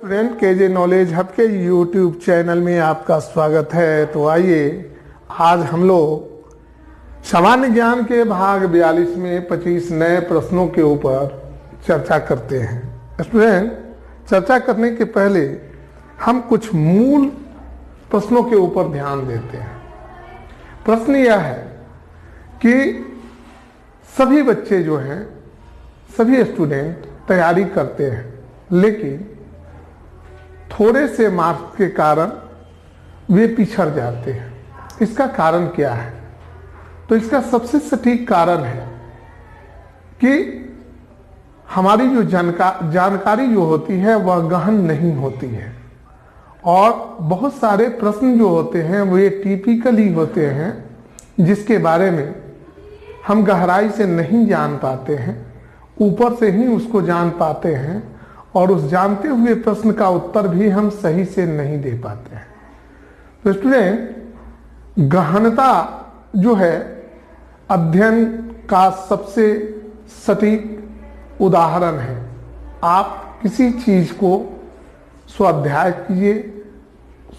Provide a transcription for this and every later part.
Student, KJ knowledge hub के YouTube channel में आपका स्वागत है। तो आइए आज हम लोग सामान्य ज्ञान के भाग 42 में 25 नए प्रश्नों के ऊपर चर्चा करते हैं। स्टूडेंट, चर्चा करने के पहले हम कुछ मूल प्रश्नों के ऊपर ध्यान देते हैं। प्रश्न यह है कि सभी बच्चे जो हैं, सभी स्टूडेंट तैयारी करते हैं, लेकिन थोड़े से मार्क्स के कारण वे पिछड़ जाते हैं। इसका कारण क्या है? तो इसका सबसे सटीक कारण है कि हमारी जो जानकारी जो होती है वह गहन नहीं होती है, और बहुत सारे प्रश्न जो होते हैं वे टिपिकली होते हैं जिसके बारे में हम गहराई से नहीं जान पाते हैं, ऊपर से ही उसको जान पाते हैं, और उस जानते हुए प्रश्न का उत्तर भी हम सही से नहीं दे पाते हैं। तो स्टूडेंट, गहनता जो है अध्ययन का सबसे सटीक उदाहरण है। आप किसी चीज को स्वाध्याय कीजिए,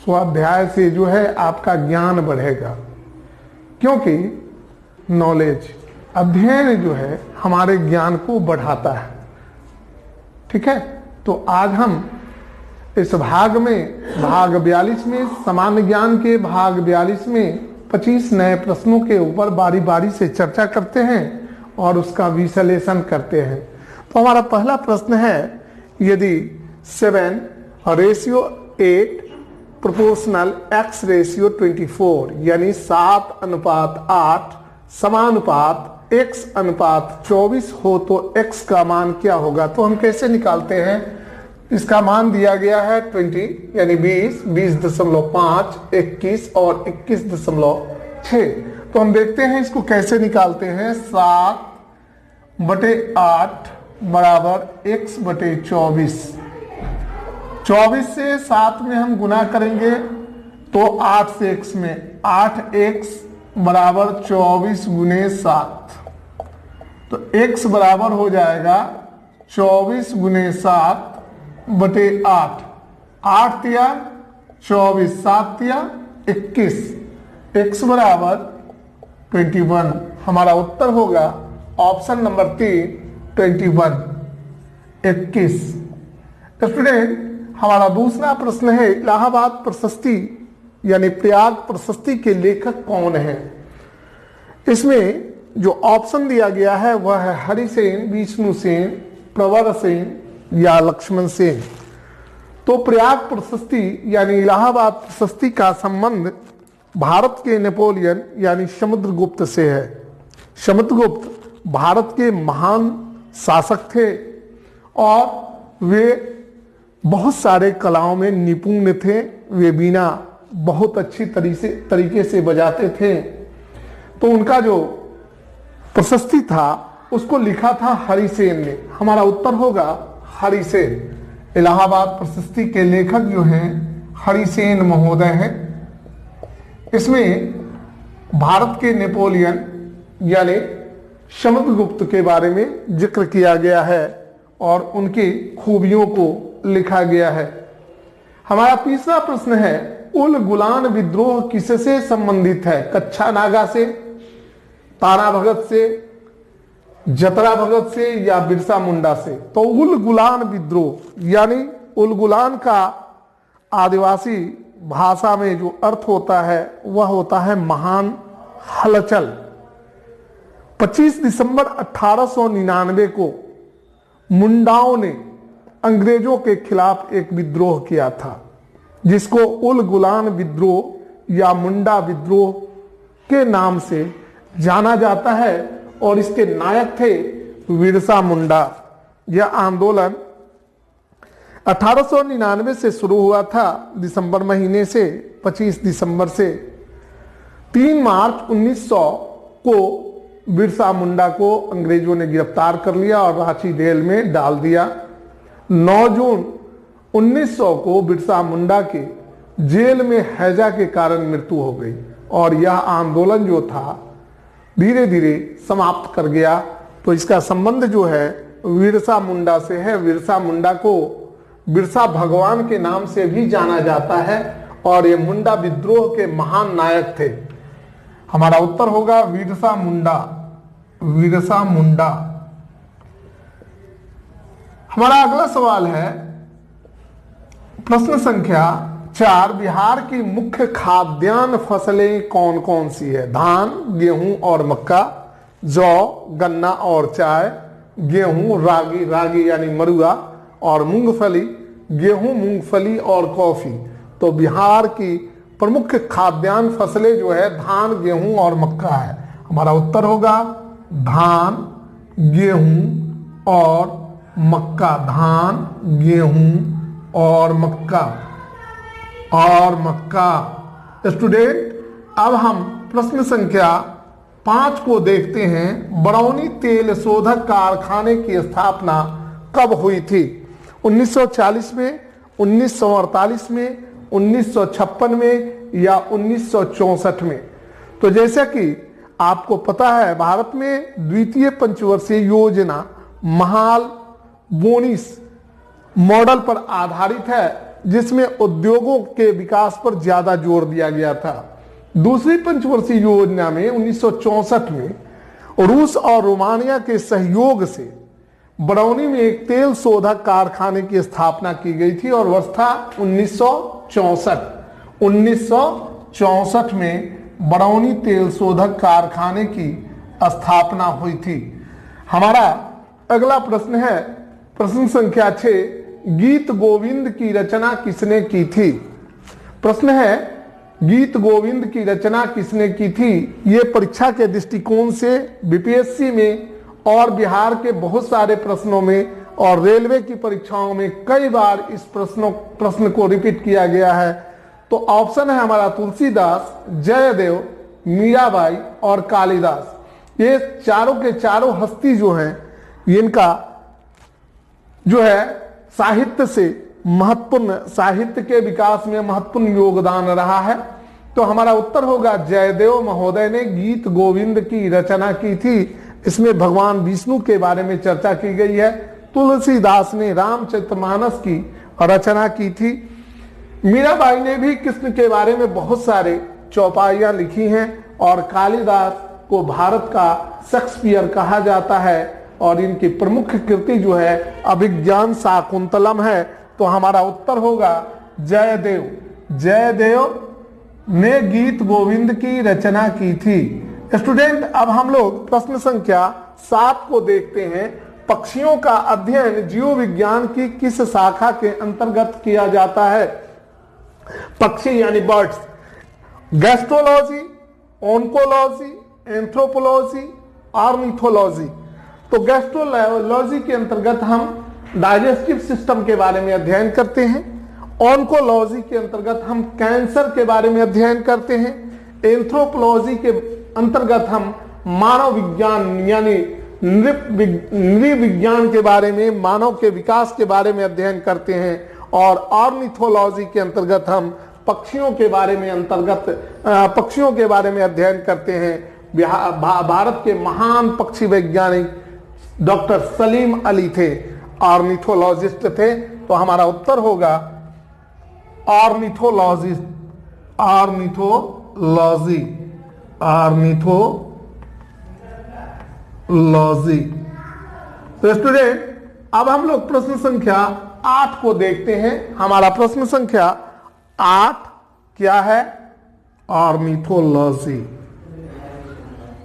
स्वाध्याय से जो है आपका ज्ञान बढ़ेगा, क्योंकि नॉलेज, अध्ययन जो है हमारे ज्ञान को बढ़ाता है। ठीक है, तो आज हम इस भाग 42 में, सामान्य ज्ञान के भाग 42 में 25 नए प्रश्नों के ऊपर बारी बारी से चर्चा करते हैं और उसका विश्लेषण करते हैं। तो हमारा पहला प्रश्न है, यदि 7:8 प्रोपोर्शनल x रेशियो 24 यानी 7:8 समानुपात x:24 हो तो x का मान क्या होगा? तो हम कैसे निकालते हैं? इसका मान दिया गया है 20 यानी 20, 20.5, 21 और 21.6। तो हम देखते हैं इसको कैसे निकालते हैं। 7/8 बराबर x/24। 24 से 7 में हम गुना करेंगे तो 8 से x में 8x बराबर 24 गुने 7। तो x बराबर हो जाएगा 24 गुने 7/8। 8 तिया 24, 7 तिया 21, x बराबर 21। हमारा उत्तर होगा ऑप्शन नंबर 3, 21, 21। स्टूडेंट, हमारा दूसरा प्रश्न है, इलाहाबाद प्रशस्ति यानी प्रयाग प्रशस्ति के लेखक कौन है? इसमें जो ऑप्शन दिया गया है वह है हरिसेन, विष्णु सेन, प्रवर सेन या लक्ष्मण सेन। तो प्रयाग प्रशस्ति यानी इलाहाबाद प्रशस्ति का संबंध भारत के नेपोलियन यानी समुद्रगुप्त से है। समुद्रगुप्त भारत के महान शासक थे और वे बहुत सारे कलाओं में निपुण थे। वे बीना बहुत अच्छी तरीके से बजाते थे। तो उनका जो प्रशस्ति था उसको लिखा था हरिसेन ने। हमारा उत्तर होगा हरिसेन। इलाहाबाद प्रशस्ति के लेखक जो हैं हरिसेन महोदय हैं। इसमें भारत के नेपोलियन यानी समुद्रगुप्त के बारे में जिक्र किया गया है और उनकी खूबियों को लिखा गया है। हमारा तीसरा प्रश्न है, उल गुलान विद्रोह किससे संबंधित है? कच्छा नागा से, ताना भगत से, जतरा भगत से या बिरसा मुंडा से? तो उल गुलान विद्रोह यानी उल गुलान का आदिवासी भाषा में जो अर्थ होता है वह होता है महान हलचल। 25 दिसंबर 1899 को मुंडाओं ने अंग्रेजों के खिलाफ एक विद्रोह किया था जिसको उल गुलान विद्रोह या मुंडा विद्रोह के नाम से जाना जाता है, और इसके नायक थे बिरसा मुंडा। यह आंदोलन 1899 से शुरू हुआ था, दिसंबर महीने से। 25 दिसंबर से 3 मार्च 1900 को बिरसा मुंडा को अंग्रेजों ने गिरफ्तार कर लिया और रांची जेल में डाल दिया। 9 जून 1900 को बिरसा मुंडा के जेल में हैजा के कारण मृत्यु हो गई, और यह आंदोलन जो था धीरे धीरे समाप्त कर गया। तो इसका संबंध जो है बिरसा मुंडा से है। बिरसा मुंडा को बिरसा भगवान के नाम से भी जाना जाता है और ये मुंडा विद्रोह के महान नायक थे। हमारा उत्तर होगा बिरसा मुंडा, बिरसा मुंडा। हमारा अगला सवाल है प्रश्न संख्या 4, बिहार की मुख्य खाद्यान्न फसलें कौन कौन सी है? धान, गेहूं और मक्का, जौ, गन्ना और चाय, गेहूं, रागी, रागी यानी मरुआ, और मूंगफली, गेहूं, मूंगफली और कॉफी। तो बिहार की प्रमुख खाद्यान्न फसलें जो है धान, गेहूं और मक्का है। हमारा उत्तर होगा धान, गेहूं और मक्का। धान, गेहूं और मक्का और मक्का। स्टूडेंट अब हम प्रश्न संख्या 5 को देखते हैं। बरौनी तेल शोधक कारखाने की स्थापना कब हुई थी? 1940 में, 1948 में, 1956 में या 1964 में? तो जैसा कि आपको पता है भारत में द्वितीय पंचवर्षीय योजना महाल बोनिस मॉडल पर आधारित है, जिसमें उद्योगों के विकास पर ज्यादा जोर दिया गया था। दूसरी पंचवर्षीय योजना में 1964 में रूस और रोमानिया के सहयोग से बरौनी में एक तेल शोधक कारखाने की स्थापना की गई थी और वर्ष था 1964। 1964 में बरौनी तेल शोधक कारखाने की स्थापना हुई थी। हमारा अगला प्रश्न है प्रश्न संख्या 6, गीत गोविंद की रचना किसने की थी? प्रश्न है गीत गोविंद की रचना किसने की थी? ये परीक्षा के दृष्टिकोण से बीपीएससी में और बिहार के बहुत सारे प्रश्नों में और रेलवे की परीक्षाओं में कई बार इस प्रश्न को रिपीट किया गया है। तो ऑप्शन है हमारा तुलसीदास, जयदेव, मीराबाई और कालिदास। ये चारों के चारों हस्ती जो हैं इनका जो है साहित्य से महत्वपूर्ण, साहित्य के विकास में महत्वपूर्ण योगदान रहा है। तो हमारा उत्तर होगा जयदेव महोदय ने गीत गोविंद की रचना की थी। इसमें भगवान विष्णु के बारे में चर्चा की गई है। तुलसीदास ने रामचरितमानस की रचना की थी। मीराबाई ने भी कृष्ण के बारे में बहुत सारे चौपाइयां लिखी हैं और कालिदास को भारत का शेक्सपियर कहा जाता है और इनकी प्रमुख कृति जो है अभिज्ञान शाकुंतलम है। तो हमारा उत्तर होगा जयदेव। जयदेव ने गीत गोविंद की रचना की थी। स्टूडेंट अब हम लोग प्रश्न संख्या 7 को देखते हैं। पक्षियों का अध्ययन जीव विज्ञान की किस शाखा के अंतर्गत किया जाता है? पक्षी यानी birds. Gastrology, oncology, anthropology, ornithology. तो गैस्ट्रोलॉजी के अंतर्गत हम डाइजेस्टिव सिस्टम के बारे में अध्ययन करते हैं। ऑन्कोलॉजी के अंतर्गत हम कैंसर के बारे में अध्ययन करते हैं। एंथ्रोपोलॉजी के अंतर्गत हम मानव विज्ञान यानी नृविज्ञान के बारे में, मानव के विकास के बारे में अध्ययन करते हैं। और ऑर्निथोलॉजी के अंतर्गत हम पक्षियों के बारे में अध्ययन करते हैं। भारत के महान पक्षी वैज्ञानिक डॉक्टर सलीम अली थे, ऑर्निथोलॉजिस्ट थे। तो हमारा उत्तर होगा ऑर्निथोलॉजिस्ट, ऑर्निथोलॉजी, ऑर्निथोलॉजी। तो स्टूडेंट अब हम लोग प्रश्न संख्या 8 को देखते हैं। हमारा प्रश्न संख्या 8 क्या है? ऑर्निथोलॉजी।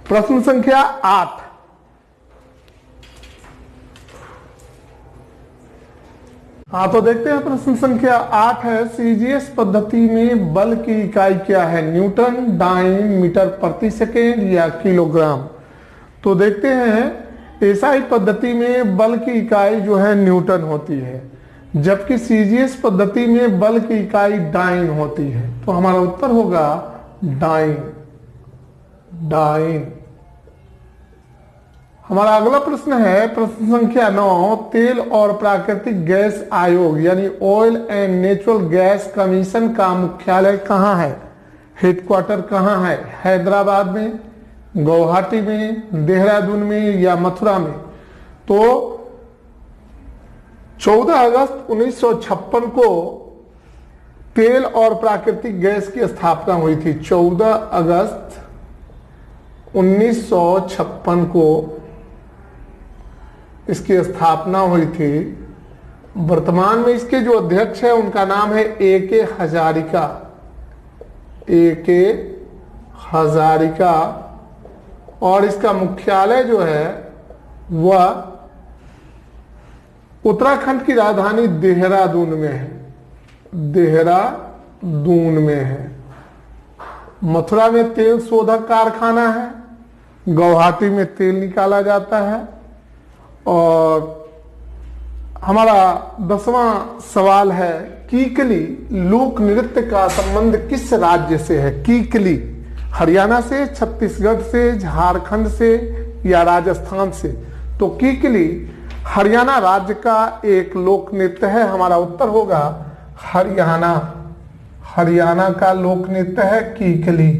प्रश्न संख्या 8, हाँ तो देखते हैं प्रश्न संख्या 8 है, सीजीएस पद्धति में बल की इकाई क्या है? न्यूटन, डाइन, मीटर प्रति सेकेंड या किलोग्राम? तो देखते हैं एसआई पद्धति में बल की इकाई जो है न्यूटन होती है, जबकि सीजीएस पद्धति में बल की इकाई डाइन होती है। तो हमारा उत्तर होगा डाइन, डाइन। हमारा अगला प्रश्न है प्रश्न संख्या 9, तेल और प्राकृतिक गैस आयोग यानी oil and natural gas commission का मुख्यालय कहाँ है? हेडक्वार्टर कहाँ है? हैदराबाद में, गुवाहाटी में, देहरादून में या मथुरा में? तो 14 अगस्त 1956 को तेल और प्राकृतिक गैस की स्थापना हुई थी। 14 अगस्त 1956 को इसकी स्थापना हुई थी। वर्तमान में इसके जो अध्यक्ष है उनका नाम है A.K. हजारिका। A.K. हजारिका। और इसका मुख्यालय जो है वह उत्तराखंड की राजधानी देहरादून में है। देहरादून में है। मथुरा में तेल शोधक कारखाना है। गुवाहाटी में तेल निकाला जाता है। और हमारा 10वां सवाल है, कीकली लोक नृत्य का संबंध किस राज्य से है? कीकली हरियाणा से, छत्तीसगढ़ से, झारखंड से या राजस्थान से? तो कीकली हरियाणा राज्य का एक लोक नृत्य है। हमारा उत्तर होगा हरियाणा। हरियाणा का लोक नृत्य है कीकली।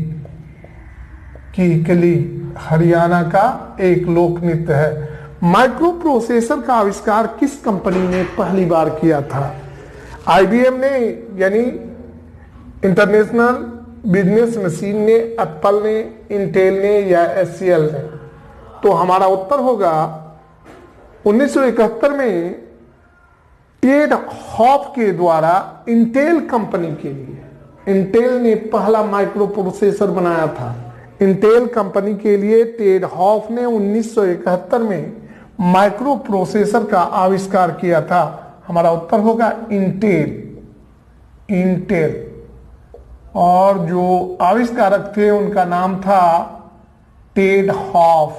कीकली हरियाणा का एक लोक नृत्य है। माइक्रो प्रोसेसर का आविष्कार किस कंपनी ने पहली बार किया था? IBM ने, यानी इंटरनेशनल बिजनेस मशीन ने, एप्पल ने, इंटेल ने या HCL ने? तो हमारा उत्तर होगा 1971 में टेड हॉफ के द्वारा इंटेल कंपनी के लिए, इंटेल ने पहला माइक्रो प्रोसेसर बनाया था। इंटेल कंपनी के लिए टेड हॉफ ने 1971 में माइक्रो प्रोसेसर का आविष्कार किया था। हमारा उत्तर होगा इंटेल। इंटेल। और जो आविष्कारक थे उनका नाम था टेड हॉफ।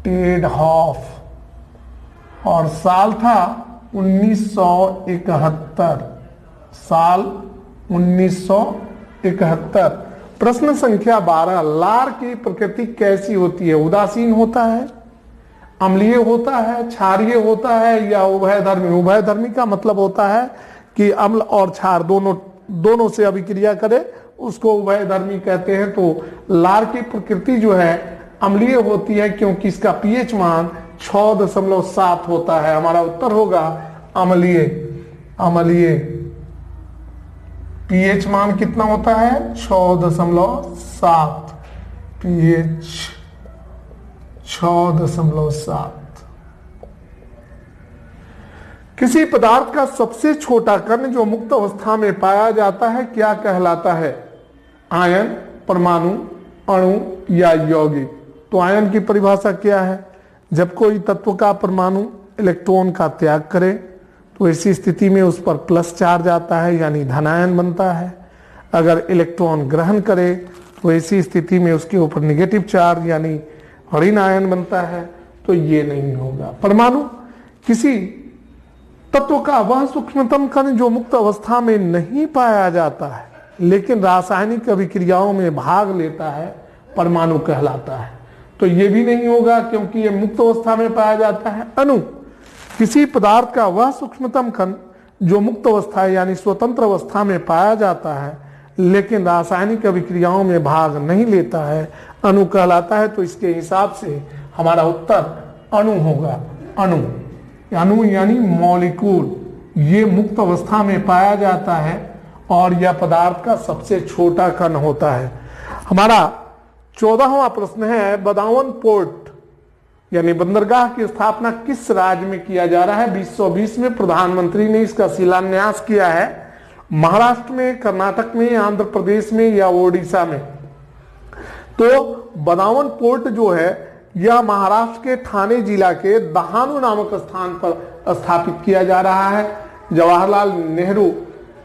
Ted half. और साल था 1971। साल 1971। प्रश्न संख्या 12, लार की प्रकृति कैसी होती है? उदासीन होता है, अम्लीय होता है, क्षारीय होता है या उभयधर्मी? उभयधर्मी का मतलब होता है कि अम्ल और क्षार दोनों से अभिक्रिया करे, उसको उभयधर्मी कहते हैं। तो लार की प्रकृति जो है अम्लीय होती है क्योंकि इसका पीएच मान 6.7 होता है। हमारा उत्तर होगा अम्लीय। अम्लीय। पीएच मान कितना होता है? 6.7। पीएच 6.7। किसी पदार्थ का सबसे छोटा कण जो मुक्त अवस्था में पाया जाता है क्या कहलाता है? आयन, परमाणु, अणु या यौगिक? तो आयन की परिभाषा क्या है? जब कोई तत्व का परमाणु इलेक्ट्रॉन का त्याग करे तो ऐसी स्थिति में उस पर प्लस चार्ज आता है, यानी धनायन बनता है। अगर इलेक्ट्रॉन ग्रहण करे तो ऐसी स्थिति में उसके ऊपर नेगेटिव चार्ज यानी ऋण आयन बनता है। तो ये नहीं होगा। परमाणु किसी तत्व का वह सूक्ष्मतम कण जो मुक्त अवस्था में नहीं पाया जाता है लेकिन रासायनिक अभिक्रियाओं में भाग लेता है, परमाणु कहलाता है। तो ये भी नहीं होगा क्योंकि ये मुक्त अवस्था में पाया जाता है। अणु किसी पदार्थ का वह सूक्ष्मतम कण जो मुक्त अवस्था यानी स्वतंत्र अवस्था में पाया जाता है लेकिन रासायनिक अभिक्रियाओं में भाग नहीं लेता है, अणु कहलाता है। तो इसके हिसाब से हमारा उत्तर अणु होगा। अणु। अणु यानी मॉलिक्यूल। ये मुक्त अवस्था में पाया जाता है और यह पदार्थ का सबसे छोटा कण होता है। हमारा 14वां प्रश्न है, बदाऊन पोर्ट यानी बंदरगाह की स्थापना किस राज्य में किया जा रहा है? 2020 में प्रधानमंत्री ने इसका शिलान्यास किया है। महाराष्ट्र में, कर्नाटक में, आंध्र प्रदेश में या ओडिशा में? तो बदाऊन पोर्ट जो है यह महाराष्ट्र के ठाणे जिला के दहानू नामक स्थान पर स्थापित किया जा रहा है, जवाहरलाल नेहरू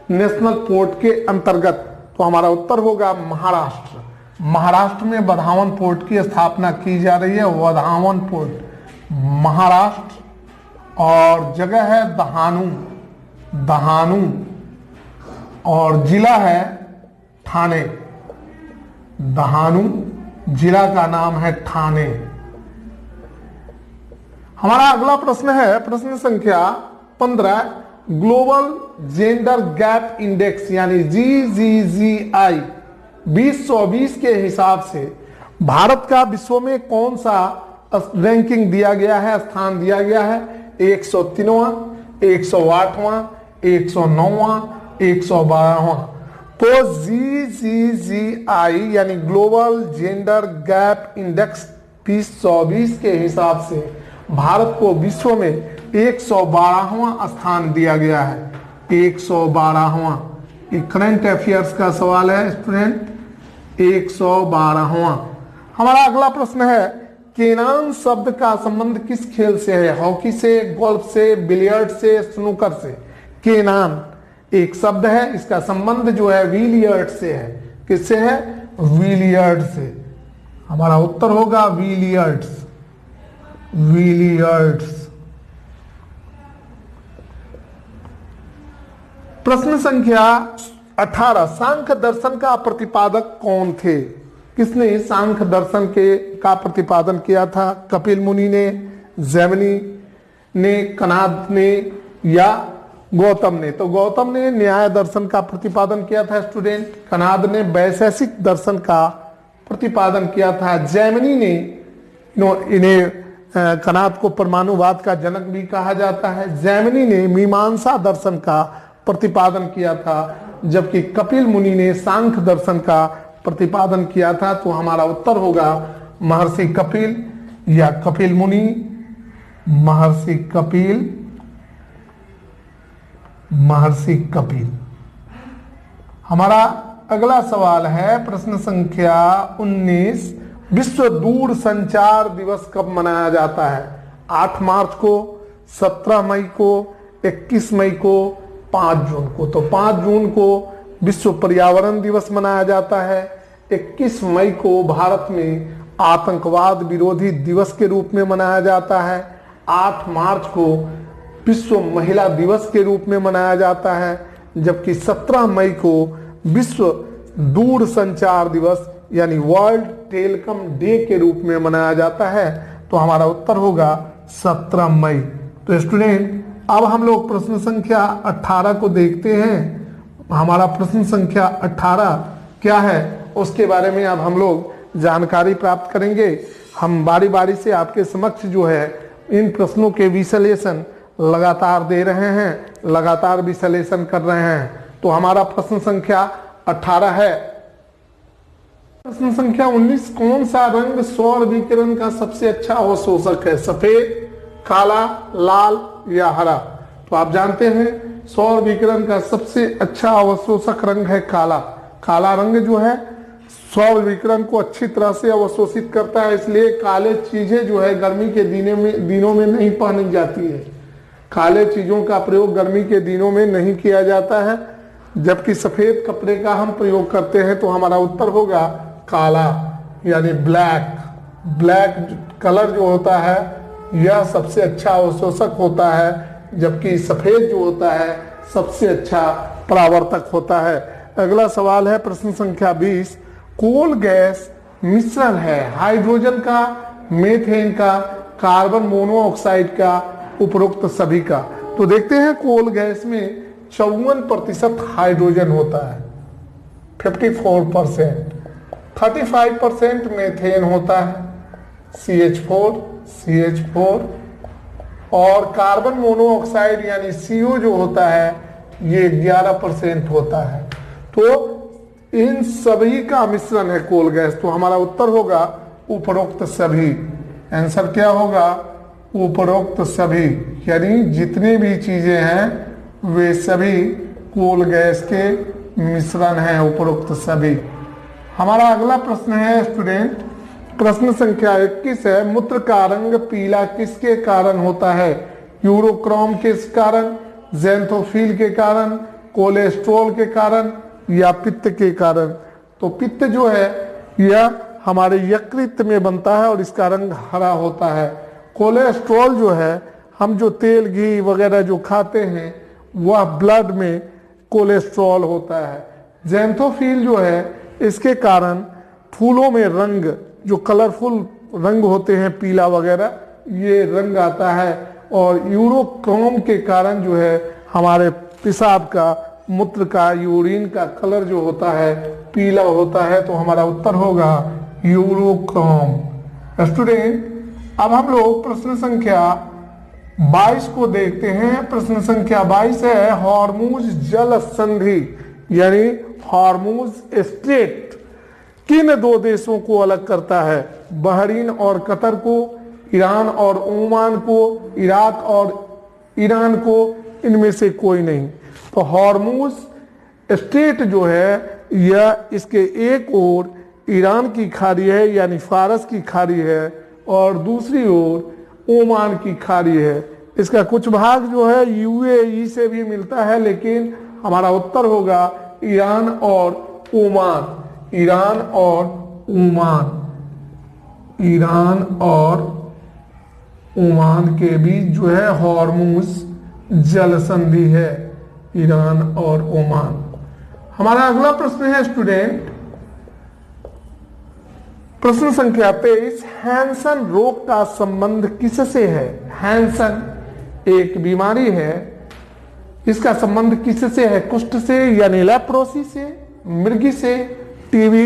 नेशनल पोर्ट के अंतर्गत। तो हमारा उत्तर होगा महाराष्ट्र। महाराष्ट्र में बदाऊन पोर्ट की स्थापना की जा रही है। बदाऊन पोर्ट महाराष्ट्र और जगह है दहानू। दहानू और जिला है ठाणे। दहानू जिला का नाम है ठाणे। हमारा अगला प्रश्न है प्रश्न संख्या 15, ग्लोबल जेंडर गैप इंडेक्स यानी GGGI 2020 के हिसाब से भारत का विश्व में कौन सा रैंकिंग दिया गया है, स्थान दिया गया है? 103वां, 108वां, 109वां, 112वां। तो GGGI यानी ग्लोबल जेंडर गैप इंडेक्स 2024 के हिसाब से भारत को विश्व में 112वां स्थान दिया गया है। 112वां, ये करंट अफेयर्स का सवाल है स्टूडेंट। 112वां। हमारा अगला प्रश्न है, केनान शब्द का संबंध किस खेल से है? हॉकी से, गोल्फ से, बिलियर्ड से, स्नूकर से। केनान एक शब्द है, इसका संबंध जो है विलियर्ड से है। किससे है? विलियर्ड से। हमारा उत्तर होगा विलियर्ड्स। विलियर्ड्स। प्रश्न संख्या 18, सांख्य दर्शन का प्रतिपादक कौन थे? किसने सांख्य दर्शन का प्रतिपादन किया था? कपिल मुनि ने, जैमिनी ने, कनाद ने या गौतम ने? तो गौतम ने न्याय दर्शन का प्रतिपादन किया था स्टूडेंट। कनाद ने वैशेषिक दर्शन का प्रतिपादन किया था। जैमिनी ने, इन्हें कनाद को परमाणुवाद का जनक भी कहा जाता है। जैमिनी ने मीमांसा दर्शन का प्रतिपादन किया था, जबकि कपिल मुनि ने सांख्य दर्शन का प्रतिपादन किया था। तो हमारा उत्तर होगा महर्षि कपिल या कपिल मुनि। महर्षि कपिल, महर्षि कपिल। हमारा अगला सवाल है प्रश्न संख्या 19, विश्व दूर संचार दिवस कब मनाया जाता है? 8 मार्च को, 17 मई को, 21 मई को, 5 जून को। तो 5 जून को विश्व पर्यावरण दिवस मनाया जाता है। 21 मई को भारत में आतंकवाद विरोधी दिवस के रूप में मनाया जाता है। 8 मार्च को विश्व महिला दिवस के रूप में मनाया जाता है, जबकि 17 मई को विश्व दूर संचार दिवस यानी वर्ल्ड टेलीकॉम डे के रूप में मनाया जाता है। तो हमारा उत्तर होगा 17 मई। तो स्टूडेंट अब हम लोग प्रश्न संख्या 18 को देखते हैं। हमारा प्रश्न संख्या 18 क्या है उसके बारे में अब हम लोग जानकारी प्राप्त करेंगे। हम बारी बारी से आपके समक्ष जो है इन प्रश्नों के विश्लेषण लगातार दे रहे हैं, लगातार विश्लेषण कर रहे हैं। तो हमारा प्रश्न संख्या 18 है। प्रश्न संख्या 19, कौन सा रंग सौर विकिरण का सबसे अच्छा अवशोषक है? सफेद, काला, लाल या हरा? तो आप जानते हैं सौर विकिरण का सबसे अच्छा अवशोषक रंग है काला। काला रंग जो है सौर विकिरण को अच्छी तरह से अवशोषित करता है, इसलिए काले चीजें जो है गर्मी के दिनों में नहीं पहनी जाती है। काले चीजों का प्रयोग गर्मी के दिनों में नहीं किया जाता है, जबकि सफेद कपड़े का हम प्रयोग करते हैं। तो हमारा उत्तर होगा काला यानी ब्लैक। ब्लैक कलर जो होता है यह सबसे अच्छा अवशोषक होता है, जबकि सफेद जो होता है सबसे अच्छा परावर्तक होता है। अगला सवाल है प्रश्न संख्या 20, कोल गैस मिश्रण है हाइड्रोजन का, मीथेन का, कार्बन मोनोऑक्साइड का, उपरोक्त सभी का। तो देखते हैं कोल गैस में 54% हाइड्रोजन होता है, 54%, 35% मीथेन होता है, CH4, और कार्बन मोनोऑक्साइड यानी CO जो होता है ये 11% होता है। तो इन सभी का मिश्रण है कोल गैस। तो हमारा उत्तर होगा उपरोक्त सभी। आंसर क्या होगा? उपरोक्त सभी, यानी जितनी भी चीजें हैं वे सभी कोल गैस के मिश्रण हैं, उपरोक्त सभी। हमारा अगला प्रश्न है स्टूडेंट, प्रश्न संख्या 21 है, मूत्र का रंग पीला किसके कारण होता है? यूरोक्रोम के कारण, ज़ैंथोफिल के कारण, कोलेस्ट्रॉल के कारण या पित्त के कारण? तो पित्त जो है यह हमारे यकृत में बनता है और इसका रंग हरा होता है। कोलेस्ट्रॉल जो है हम जो तेल घी वगैरह जो खाते हैं वह ब्लड में कोलेस्ट्रॉल होता है। ज़ैंथोफिल जो है इसके कारण फूलों में रंग जो कलरफुल रंग होते हैं पीला वगैरह ये रंग आता है, और यूरोक्रोम के कारण जो है हमारे पेशाब का, मूत्र का, यूरिन का कलर जो होता है पीला होता है। तो हमारा उत्तर होगा यूरोक्रोम। स्टूडेंट अब हम लोग प्रश्न संख्या 22 को देखते हैं। प्रश्न संख्या 22 है हॉर्मुज जल संधि यानी हॉर्मुज स्ट्रेट किन दो देशों को अलग करता है? बहरीन और कतर को, ईरान और ओमान को, इराक और ईरान को, इनमें से कोई नहीं। तो हॉर्मुज स्ट्रेट जो है यह इसके एक ओर ईरान की खाड़ी है यानी फारस की खाड़ी है और दूसरी ओर ओमान की खाड़ी है। इसका कुछ भाग जो है यूएई से भी मिलता है, लेकिन हमारा उत्तर होगा ईरान और ओमान। ईरान और ओमान, ईरान और ओमान के बीच जो है हॉर्मुज जल संधि है, ईरान और ओमान। हमारा अगला प्रश्न है स्टूडेंट, प्रश्न संख्या 23, हैंसन रोग का संबंध किससे है? हैंसन एक बीमारी है, इसका संबंध किससे है? कुष्ठ से यानी लेप्रोसी से, मृगी से, टीबी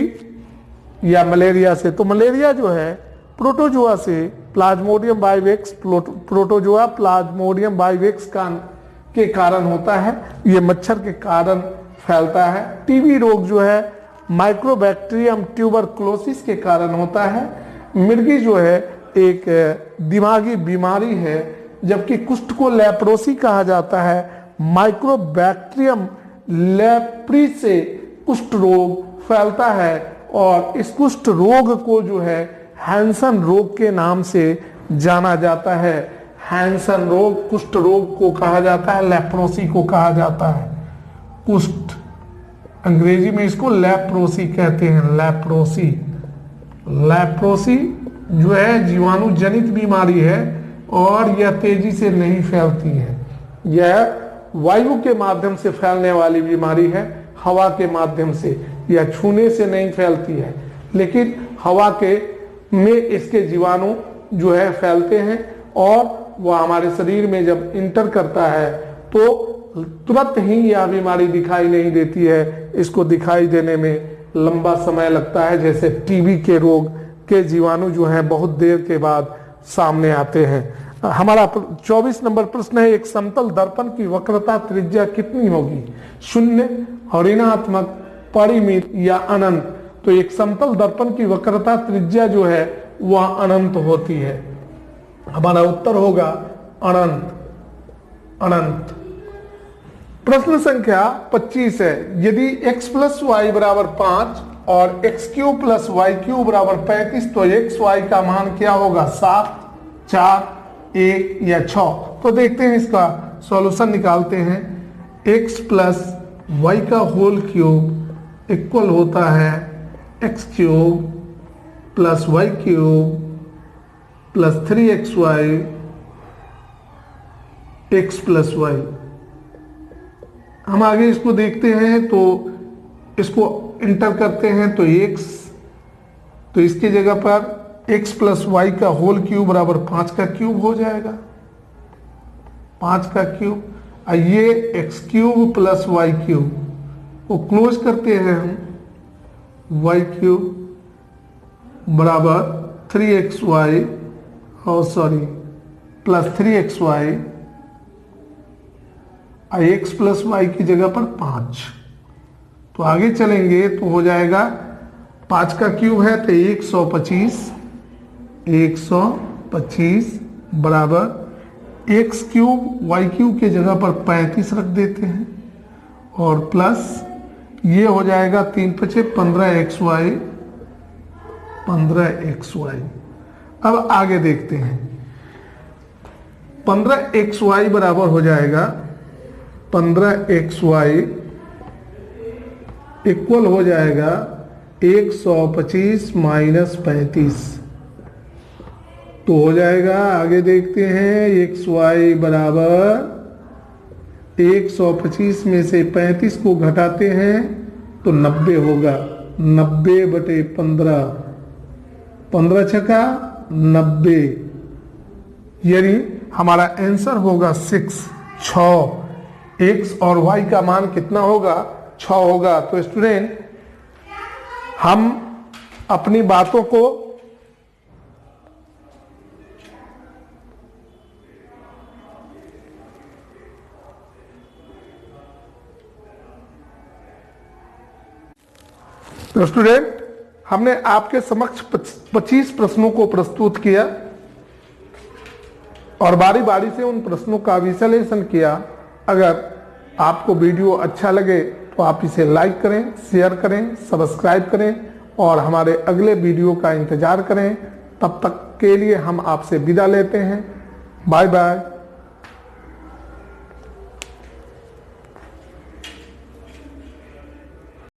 या मलेरिया से? तो मलेरिया जो है प्रोटोजोआ से, प्लाज्मोडियम बाइवेक्स, प्रोटोजोआ प्लाज्मोडियम बाइवेक्स के कारण होता है, ये मच्छर के कारण फैलता है। टीबी रोग जो है माइक्रोबैक्टीरियम ट्यूबरक्लोसिस के कारण होता है। मृगी जो है एक दिमागी बीमारी है, जबकि कुष्ठ को लेप्रोसी कहा जाता है। माइक्रोबैक्टीरियम लेप्री से कुष्ठ रोग फैलता है और इस कुष्ठ रोग को जो है हैंसन रोग के नाम से जाना जाता है। हैंसन रोग कुष्ठ रोग को कहा जाता है, लेप्रोसी को कहा जाता है। कुष्ठ अंग्रेजी में इसको लेप्रोसी कहते हैं, लेप्रोसी। लेप्रोसी जो है जीवाणु जनित बीमारी है और यह तेजी से नहीं फैलती है। यह वायु के माध्यम से फैलने वाली बीमारी है, हवा के माध्यम से, यह छूने से नहीं फैलती है, लेकिन हवा के में इसके जीवाणु जो है फैलते हैं और वह हमारे शरीर में जब इंटर करता है तो तुरंत ही यह बीमारी दिखाई नहीं देती है, इसको दिखाई देने में लंबा समय लगता है। जैसे टीबी के रोग के जीवाणु जो हैं बहुत देर के बाद सामने आते हैं। हमारा 24 नंबर प्रश्न है, एक समतल दर्पण की वक्रता त्रिज्या कितनी होगी? 0, ऋणात्मक, परिमित या अनंत? तो एक समतल दर्पण की वक्रता त्रिज्या जो है वह अनंत होती है। हमारा उत्तर होगा अनंत, अनंत। प्रश्न संख्या 25 है, यदि x प्लस वाई बराबर 5 और x cube plus y cube बराबर 35 तो एक्स वाई का मान क्या होगा? 7, 4, 1 या 6? तो देखते हैं इसका सॉल्यूशन निकालते हैं। x प्लस वाई का होल क्यूब इक्वल होता है x cube plus y cube plus 3xy x plus y. हम आगे इसको देखते हैं तो इसको इंटर करते हैं तो x, तो इसकी जगह पर x प्लस वाई का होल क्यूब बराबर 5 का क्यूब हो जाएगा, 5 का क्यूब। और ये x cube plus y cube को क्लोज करते हैं हम, वाई क्यूब बराबर 3xy और sorry plus 3xy, x plus y की जगह पर 5। तो आगे चलेंगे तो हो जाएगा 5 का क्यूब है तो 125, 125 बराबर एक्स क्यूब वाई क्यूब के जगह पर 35 रख देते हैं और प्लस ये हो जाएगा 3 × 5 15xy, 15xy। अब आगे देखते हैं, 15xy बराबर हो जाएगा 15xy इक्वल हो जाएगा 125 माइनस 35। तो हो जाएगा, आगे देखते हैं, xy बराबर 125 में से 35 को घटाते हैं तो 90 होगा, 90/15, 15 छक्का 90, यानी हमारा आंसर होगा 6। x और y का मान कितना होगा? 6 होगा। तो स्टूडेंट हम अपनी बातों को तो स्टूडेंट, हमने आपके समक्ष 25 प्रश्नों को प्रस्तुत किया और बारी बारी से उन प्रश्नों का विश्लेषण किया। अगर आपको वीडियो अच्छा लगे तो आप इसे लाइक करें, शेयर करें, सब्सक्राइब करें और हमारे अगले वीडियो का इंतजार करें। तब तक के लिए हम आपसे विदा लेते हैं। Bye bye.